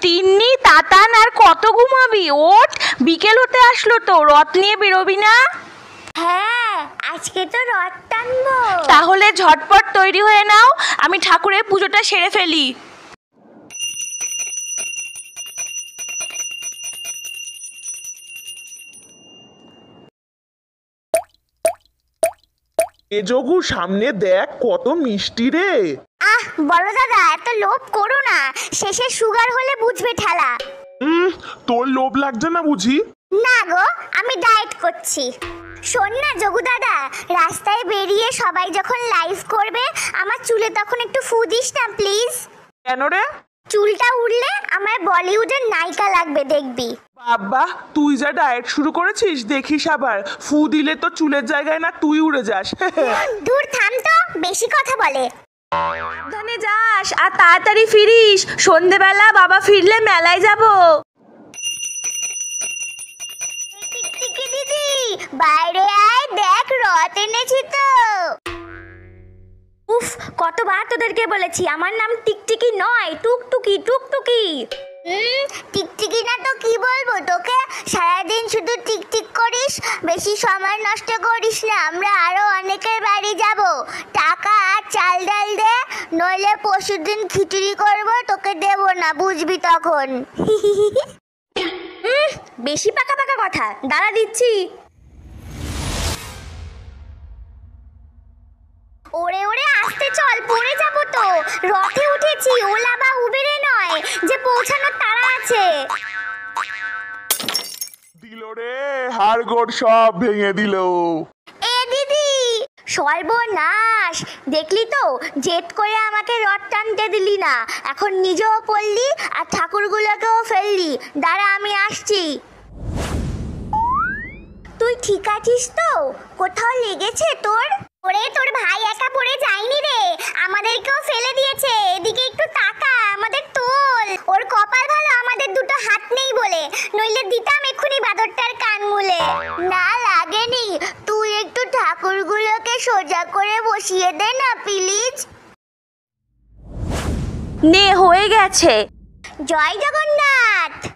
তিন্নি তাতান আর কত ঘুমাবি? ওঠ, বিকেল হতে আসলো তো, রথ নিয়ে বেরোবি না? হ্যাঁ, আজকে তো রথ টানবো। তাহলে ঝটপট তৈরি হয়ে নাও, আমি ঠাকুরের পুজোটা সেরে ফেলি। এ যোগু সামনে দেখ কত মিষ্টি রে। বলো দাদা, এত লোভ করো না, শেষে সুগার হলে বুঝবে ঠেলা। তোর লোভ লাগছে না বুঝি? না গো, আমি ডায়েট করছি। শোন না যোগু দাদা, রাস্তায় বেরিয়ে সবাই যখন লাইভ করবে আমার চুলে তখন একটু ফু দিস না প্লিজ। কেন রে? চুলটা উড়লে আমার বলিউডের নায়িকা লাগবে দেখবি। বাবা, তুই যা ডায়েট শুরু করেছিস দেখিস আবার ফু দিলে তো চুলের জায়গায় না তুই উড়ে যাস। দূর থাম তো, বেশি কথা বলে। সাবধানে যাস আর তাড়াতাড়ি ফিরিস, সন্ধেবেলা বাবা ফিরলে মেলায় যাব। টিকটিকি দিদি, বাইরে আয়, দেখ রথ এনেছি তো। উফ, কতবার তোদেরকে বলেছি আমার নাম টিকটিকি নয়, টুকটুকি টুকটুকি। টিকটিকি না তো কি বলবো তোকে, সারাদিন শুধু টিকটিক করিস, বেশি সময় নষ্ট করিস না। আমরা আরো অনেকের বাড়ি যাব, টাকা আর চাল ডাল দে, নইলে পরশুদিন খিচুড়ি করব, তোকে দেব না, বুঝবি তখন। বেশি পাকা পাকা কথা, দাঁড়া দিচ্ছি। ওরে ওরে আসতে চল, পড়ে যাব তো। রথে উঠেছি, ওলা বা উবেরে নয় যে পৌঁছানোর তাড়া আছে। দিল রে, হাড়গোড় সব ভেঙে দিল। এ দিদি, সর্বনাশ, দেখলি তো, জেদ করে আমাকে রথ টানতে দিলি না, এখন নিজেও পড়লি আর ঠাকুরগুলোকেও ফেললি। দাঁড়া, আমি আসছি। তুই ঠিক আছিস তো? কোথাও লেগেছে তোর? ওরে, তোর ভাই একা পড়ে যায়নি রে, আমাদেরকেও ফেলে দিয়েছে। এদিকে একটু তাকা, আমাদের তোল। ওর কপাল ভালো আমাদের দুটো হাত নেই বলে, নইলে দিতাম এক্ষুনি বাদরটার কান মুলে। না লাগেনি, তুই একটু ঠাকুরগুলোকে সোজা করে বসিয়ে দে না প্লিজ। নে, হয়ে গেছে। জয় জগন্নাথ।